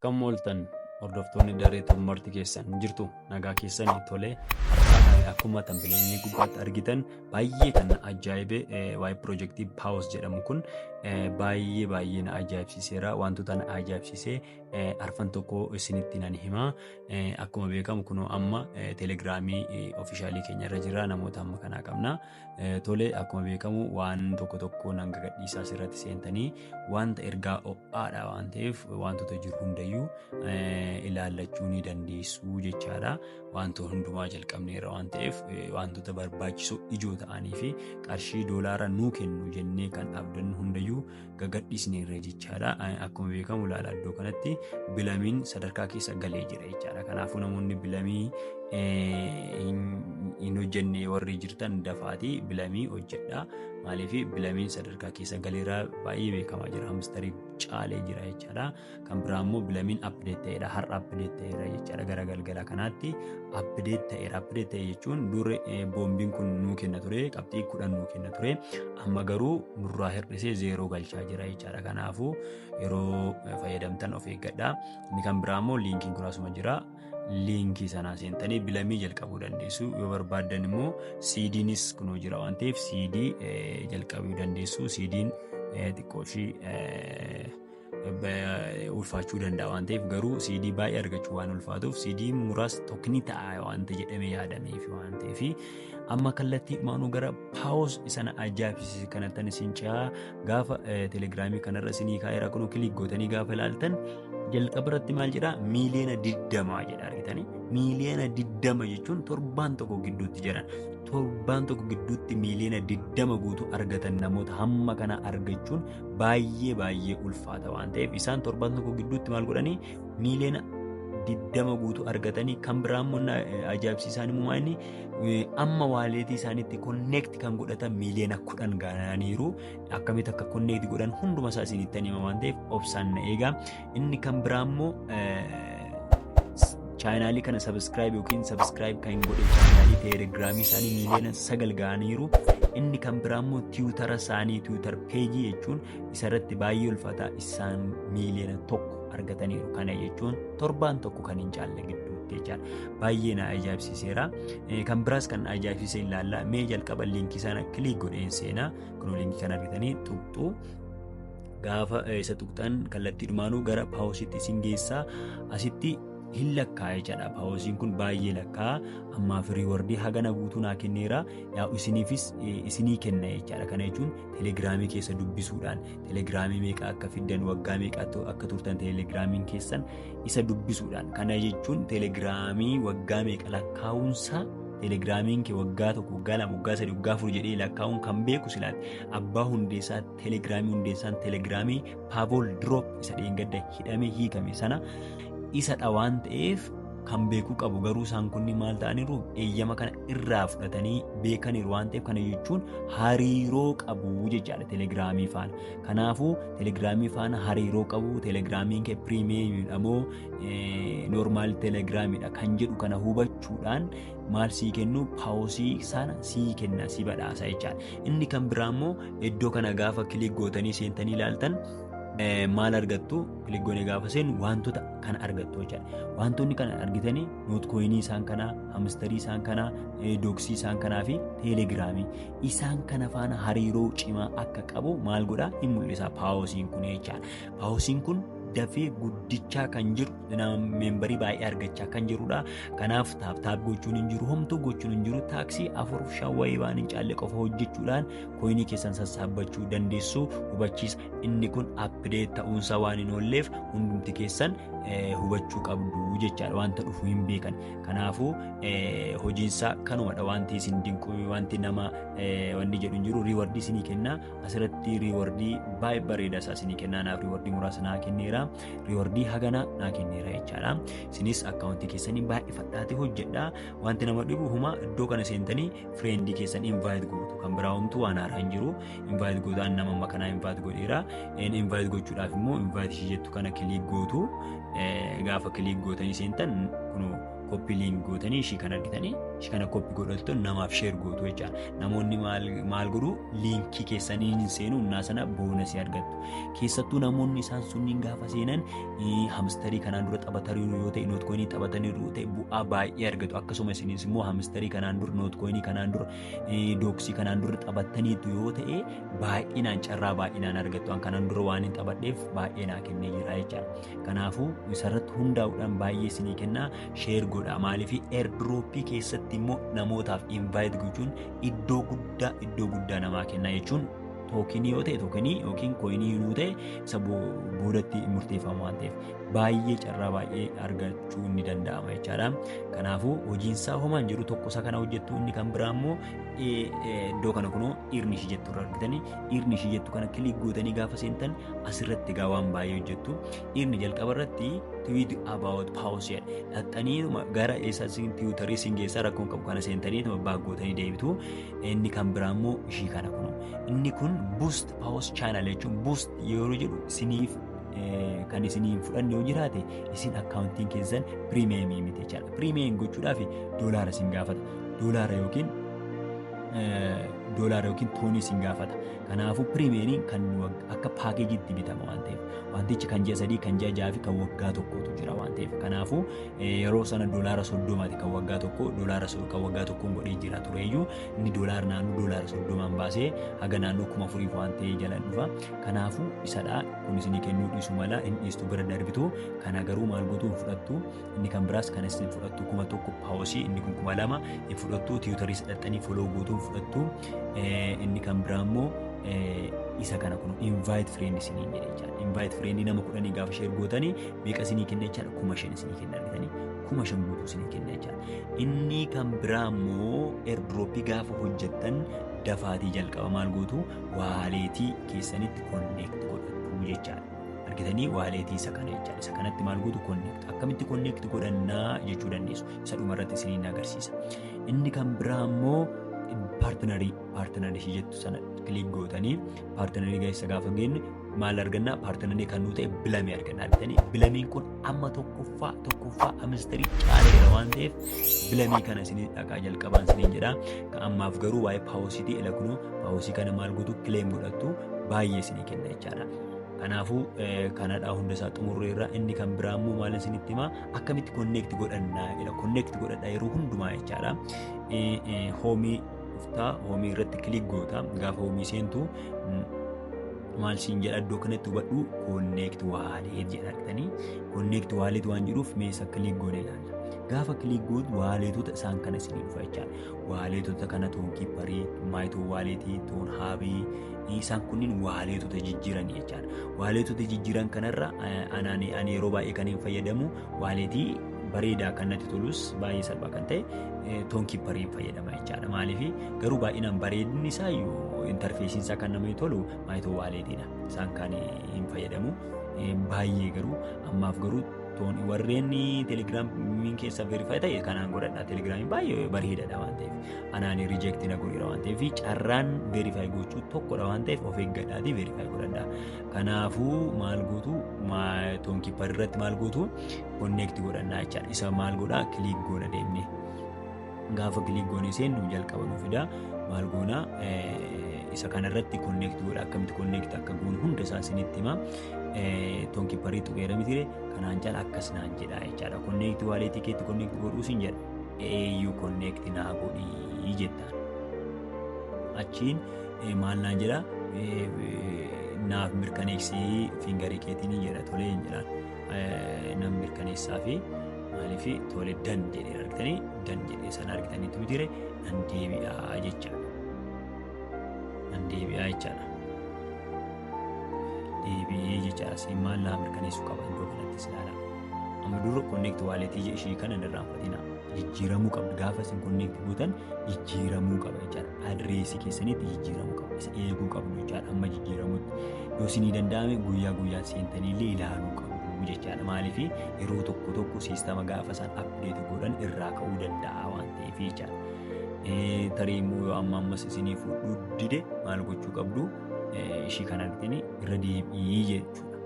Akkam ooltan hordoftoonni dareetu marti keessan jirtu nagaa keessanii tolee akkuma tambileeni gubbaatti argitan baay'ee kan ajaa'ibe waa'ee piroojeektii paawus jedhamu kun baay'ee na ajaa'ibsiiseera. Wantoota na ajaa'ibsiisee arfan tokko isinitti nan hima. Akkuma beekamu kun amma teelegiraamii ofiishaalii keenya irra jira, namoota amma kanaa qabna. Tolee akkuma beekamu waan tokko nan gadhiisaa asirratti seentanii wanta ergaa ho'aadha waan ta'eef wantoota jiru hundayyuu ilaallachuu ni dandeessu jechaadha. Wantoota hundumaa jalqabneera waan ta'eef wantoota barbaachisoo ijoo ta'anii fi qarshii doolaara nuu kennu jennee kan abdannu hundayyuu gadhiisneerra jechaadha. Akkuma beekamu ilaala iddoo kanatti bilamiin sadarkaa keessa galee jira jechaadha. Kanaafuu namoonni bilamii hin hojjenne warri jirtan dafaatii bilamii hojjedha. Maaliif bilamiin sadarkaa keessa galeera baay'ee beekamaa jira, hamstarii caalee jira jechaadha. Kan biraa immoo bilamiin apdeet ta'edha, har'a apdeet ta'edha jechaadha. Gara galgala kanaatti apdeet ta'edha. Apdeet ta'e jechuun dur boombiin kun nuu kenna ture, qabxii 10 nuu kenna ture. Amma garuu nurraa hir'isee 0 galchaa jira jechaadha. Kanaafuu yeroo fayyadamtan of eeggadha. Inni kan biraa immoo liinkiin kun asuma jira. Liinkii sanaa seentanii bilamii jalqabuu dandeessu. Yoo barbaaddan immoo CD'nis kunoo jira waan ta'eef CD jalqabuu dandeessu. CD'n xiqqooshii ulfaachuu danda'a waan ta'eef garuu CD baay'ee argachuu waan ulfaatuuf CD muraasa tokko ni ta'a wanta jedhamee yaadameef waan ta'eef amma kallattii maanuu gara paawus sana ajaa'ibsiise kanattan isin ce'aa gaafa teelegiraamii kanarra isinii kaa'eera kunoo kilik gootanii gaafa ilaaltan jalqaba irratti maal jedhaa miiliyoona 20 jedha argitanii. Miiliyoona 20 jechuun torbaan tokko gidduutti jiran. Torbaan tokko gidduutti miiliyoona 20 guutuu argatan namoota hamma kana argachuun baay'ee ulfaata waan ta'eef isaan torbaan tokko gidduutti maal godhanii miiliyoona 20 guutuu argatanii. Kan biraa immoo ajaa'ibsiisaan immoo inni amma waaleetii isaaniitti konneekti kan godhatan miiliyoona 10 gaaniiru. Akkamitti akka konneekti godhan hunduma isaa isinitti hima waan ta'eef obsaan na eegaa. Inni kan biraa immoo chaanaalii kana sabskiraayib yookiin sabskiraayib kan godhe chaanaalii teelegiraamii isaanii miiliyoona 9 gaaniiru. Inni kan biraa immoo tiwutara isaanii tiwutar peejii jechuun isarratti baay'ee ulfaata isaan miiliyoona 1 argataniiru. Kana jechuun torbaan tokko kan hin caalle gidduutti jechaadha. Baay'ee na ajaa'ibsiiseera. Kan biraas kan ajaa'ibsiise ilaalla. Mee jalqaba liinkii sana kilik godheen seenaa. Kunoo liinkii kana argitanii tuqxu. Gaafa isa tuqxan kallattiidhumaanuu gara paawusitti isin geessaa. Asitti hin lakkaa'e jedha. Paawusiin kun baay'ee lakkaa. Ammaaf riiwardii hagana guutuu naa kenneera. Yaa isiniifis isinii kenna jechaadha. Kana jechuun teelegiraamii keessa dubbisuudhaan teelegiraamii meeqa akka fiddan waggaa meeqa akka turtan teelegiraamiin keessan isa dubbisuudhaan. Kana jechuun teelegiraamii waggaa meeqa lakkaa'uunsa teelegiraamiin kee waggaa tokko waggaa 2 waggaa 3 waggaa 4 jedhee lakkaa'uun kan beeku silaati. Abbaa hundeessaa teelegiraamii hundeessaan teelegiraamii Paavool Diroop isa dheengadda hidhamee hiikame sana isadha waan ta'eef kan beekuu qabu. Garuu isaan kunni maal ta'aniiru eeyyama kana irraa fudhatanii beekaniiru waan ta'eef kana jechuun hariiroo qabu jechaadha teelegiraamii faana. Kanaafuu teelegiraamii faana hariiroo qabu. Teelegiraamiin kee piriimeemiidha moo noormaal teelegiraamiidha kan jedhu kana hubachuudhaan maal sii kennu paawusii sana sii kenna sii badhaasa jechaadha. Inni kan biraa immoo iddoo kana gaafa kilik gootanii seentanii ilaaltan maal argattu kilik goonee gaafa seenu wantoota kana argattu jechaadha. Wantoonni kana argitanii nootkoyinii isaan kanaa, hamstarii isaan kanaa, dooksii isaan kanaa fi teelegiraamii isaan kana faana hariiroo cimaa akka qabu maal godhaa hin mul'isa paawusiin kun jechaadha. Paawusiin kun dafee guddichaa kan jiru meembarii baay'ee argachaa kan jirudha. Kanaaf taap gochuun hin jiru, homtuu gochuun hin jiru. Taaksii 4-5 wayii waan hin caalle qofa hojjechuudhaan koyinii keessan sassaabbachuu dandeessu hubachiisa. Inni kun apdeet ta'uunsaa waan hin oolleef hundumti keessan hubachuu qabdu jechaadha. Wanta dhufu hin beekan. Kanaafuu hojiinsaa kanumadha. Wanti isin dinqu wanti nama wanni jedhu hin jiru. Riiwardii isinii kenna. Asirratti riiwardii baay'ee bareedaa isaa isinii kenna. Naaf riiwardii muraasa naa kenneera. Riiwardii hagana naa kenneera jechaadha. Isinis akkaawuntii keessanii baay'ifadhaatee hojjedha. Wanti nama dhibu huma iddoo kana seentanii fireendii keessan invaayit gootu. Kan biraa homtuu waan haaraa hin jiru. Invaayit gootaan nama amma kanaa invaayit godheera. Invaayit gochuudhaaf immoo invaayit ishee jettu kana kilik gootu. Gaafa kilik gootanii seentan kunoo koppii liink gootanii ishii kan argitanii ishii kana koppii godhattu namaaf sheer gootu jechaadha. Namoonni maal godhu liinkii keessanii seenu innaa sana boonasii argattu. Keessattuu namoonni isaan sunniin gaafa seenan hamstarii kanaan dura taphataniiru yoo ta'e nootkoinii taphataniiru yoo ta'e bu'aa baay'ee argatu. Akkasuma isinis immoo hamstarii kanaan dura nootkoinii kanaan dura dooksii kanaan dura taphataniitu yoo ta'e baay'inaan carraa baay'inaan argattu. An kanaan dura waan hin taphadheef baay'ee naa kennee jira jechaadha. Kanaafuu isarratti hundaa'uudhaan baay'ee isinii kennaa sheer godha. Maaliif airdroppii keessatti immoo namootaaf invite gochuun iddoo guddaa namaa kenna jechuun tookinii yoo ta'e tookinii yookiin kooyinii yoo ta'e isa boodatti murteeffamu waan ta'eef baay'ee carraa baay'ee argachuu ni danda'ama jechaadha. Kanaafuu hojiinsaa homaan jiru tokko isa kana hojjettu inni kan biraa immoo iddoo kana kunoo dhiirni ishii jettu irra argitanii dhiirni ishii jettu kana kilik gootanii gaafa seentan asirratti egaa waan baay'ee hojjettu. Dhiirni jalqaba irratti tweet about pause dhaxxanii gara eessa tiwutarii siin geessaa rakkoon qabu kana seentanii baaggootanii deebitu. Inni kan biraa immoo ishii kana kunoo inni kun boost pause channel jechuun boost yeroo jedhu isiniif kan isiniin fudhanne yoo jiraate isin akkaawuntiin keessan pirimeemii miti jechaadha. Pirimeem gochuudhaaf doolaara isin gaafata. Doolaara yookiin toonii isin gaafata. Kanaafuu pirimeemiin kan akka paakeejiitti bitama waan ta'eef wantichi kan ji'a 3 kan ji'a 6 fi kan waggaa tokkootu jira waan ta'eef kanaafuu yeroo sana doolaara 30 kan waggaa tokko doolaara kan waggaa tokkoon godhee jira tureeyyuu inni doolaara naannoo doolaara 30 baasee haga naannoo 4,000 waan ta'ee jalan dhufa. Kanaafuu isadhaa kun isinii kennuu dhiisu mala inni dhiistu bira darbitu kana garuu maal gootu hin fudhattu. Inni kan biraas kan isin fudhattu 1,000 paawusii inni kun 2,000 hin fudhattu. Tiwutarii sadhaxanii foloo gootu hin fudhattu. Inni kan biraa immoo isa kana kun invite friend isinii jedhe jechaadha. Invite friend nama 10 gaafa sheer gootanii meeqa isinii kenna jechaadha 5,000 isinii kenna argitanii 5,000 guutuu isinii kenna jechaadha. Inni kan biraa immoo airdroppii gaafa hojjettan dafaatii jalqaba maal gootu waaleetii keessanitti connect godhatu jechaadha. Argitanii waaleetii isa kana jechaadha. Isa kanatti maal gootu connect akkamitti connect godhannaa jechuu dandeessu. Isa dhumarratti isinii agarsiisa. Inni kan biraa immoo paartinarii ishii jettu sana kilik gootanii paartinarii keessa gaafa geenye maal arganna paartinarii kan nuti bilamee arganna argitanii bilamiin kun amma tokkoffaa hamstarii caaleera waan ta'eef bilamii kana isinii dhaqaa jalqabaan isiniin jedha. Kan ammaaf garuu waa'ee paawusiitii ila kunuu paawusii kana maal gootu kileem godhattu baay'ee isinii kenna jechaadha. Kanaafuu kanadhaa hundasaa xumurreerra. Inni kan biraa immoo maal isinitti himaa akkamitti connect godhannaa connect godhadhaa yeroo hundumaa jechaadha. Hoomii hoomii irratti kilik goota gaafa hoomii seentu maal siin jedha iddoo kanatti hubadhu connect wallet jedha argitanii. Connect wallet waan jedhuuf meeshaa kilik goone ilaalla. Gaafa kilik gootu waaleetota isaan kana isinii dhufa jechaadha. Waaleetota kana toon kiipparii, maayitoo waaleetii, toon haabii isaan kunniin waaleetota jijjiiranii jechaadha. Waaleetota jijjiiran kanarra ani yeroo baay'ee kan hin fayyadamu waaleetii bareedaa kan natti tolus baay'ee salphaa kan ta'e toon kiippariin fayyadama jechaadha. Maaliif garuu baay'inaan bareedinni isaa yoo intarfeesiin isaa kan namatti tolu maayitoo waaleetiidha. Isaan kan hin fayyadamu baay'ee garuu ammaaf garuu toon warreen telegiraamiin keessa verify ta'e kanaan godhadha. Telegiraamiin baay'ee bareedaadha waan ta'eef anaan rijeektii na godheera waan ta'eef carraan verify gochuu tokkodha waan ta'eef of eeggadhaatii verify godhadha. Kanaafuu maal gootu toon kiipparii irratti maal gootu connect godhannaa jechaadha. Isa maal godhaa kilik goona deemne gaafa kilik goone seennu jalqaba nu fida maal goona isa kanarratti connect godha akkamitti connect akka goonu hunda isaa isinitti hima. Toon kiipparii tuqeera mitire kanaan caala akkas naan jedha jechaadha. Connect wallet keetti connect godhuu sin jedha AU connect naa godhii jettaan achiin maal naan jedha naaf mirkaneessii fingarii keetiin jedha tolee hin jedhaan nam mirkaneessaa fi maaliif tolee dan jedhee argitanii dan jedhee sana argitaniitu mitire nan deebi'aa jechaadha. Nan deebi'aa jechaadha. Deebi'ee jechaadha. Siin maal naa mirkaneessuu qaba iddoo kanattis ilaala. Amma dura connect wallet ishii kana hin irraanfatina. Jijjiiramuu qabdu gaafa isin connect gootan jijjiiramuu qaba jechaadha. Adreesii keessanitti jijjiiramuu qaba. Isa eeguu qabdu jechaadha. Amma jijjiiramutti yoo isinii danda'ame guyyaa seentaniillee ilaaluu qabdu jechaadha. Maaliif yeroo tokko siistama gaafa isaan update godhan irraa ka'uu danda'a waan ta'eef jechaadha. Tarii immoo yoo ammas isinii fuudhuu dide maal gochuu qabdu ishii kana argitanii irra deebii jechuudha.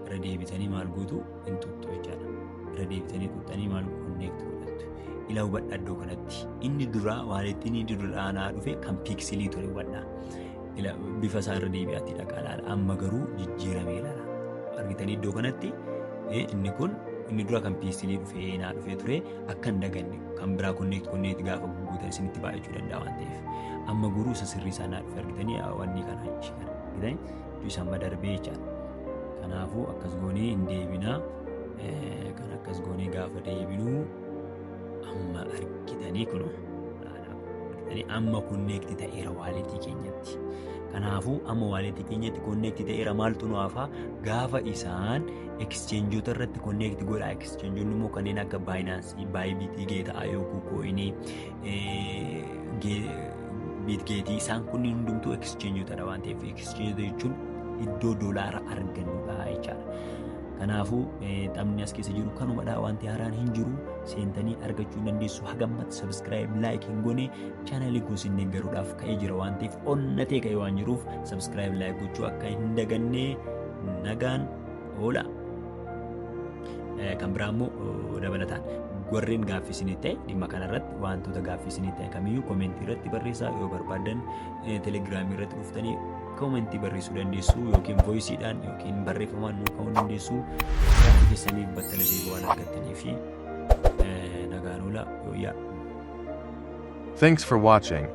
Irra deebitanii maal gootu hin tuttu jechaadha. Irra deebitanii tuttanii maal connect godhattu. ila hubadha iddoo kanatti. Inni duraa waaleettiin inni duraanaa dhufe kan piiksilii ture hubadha. Bifa isaa irra deebi'aatti dhaqa ilaala. Amma garuu jijjiiramee ilaala. Argitanii iddoo kanatti inni dura kan piiksilii dhufee naa dhufee ture akka hin daganne kan biraa konneekti gaafa guutan isinitti baay'achuu danda'a waan ta'eef. Amma garuu isa sirrii isaa naa dhufe argitanii wanni kana ishee kana argitanii isa amma darbee jechaadha. Kanaafuu akkas goonee hin deebinaa. Kan akkas goonee gaafa deebinuu amma argitanii kunoo amma konneekti ta'eera waaleetii keenyatti. Kanaafuu amma waaleetii keenyatti konneekti ta'eera maaltu nu hafaa gaafa isaan ekscheenjoota irratti konneekti godhaa. Ekscheenjoonni immoo kanneen akka baayinaansii, baayibiitii, geetaa, kuukooyinii, biitgeetii isaan kunniin hundumtuu ekscheenjootadha waan ta'eef ekscheenjoota jechuun iddoo doolaara argannudha jechaadha. Kanaafuu taphni as keessa jiru kanumadha. Wanti haaraan hin jiru seentanii argachuu dandeessu. Hagammatti subscribe like hin goone chaanalii kun isin deeggaruudhaaf ka'ee jira waan ta'eef onnatee ka'ee waan jiruuf subscribe like gochuu akka hin daganne nagaan oola. Kan biraa immoo dabalataan warreen gaaffii isinii ta'e dhimma kanarratti wantoota gaaffii isinii ta'e kamiyyuu koomentii irratti barreessaa. Yoo barbaadan telegiraamii irratti dhuftanii koomentii barreessuu dandeessu yookiin voisiidhaan yookiin barreeffamaan nuu ka'uu dandeessu. Gaaffii keessaniif battala deebii waan argattaniif nagaan oola. Thanks for watching.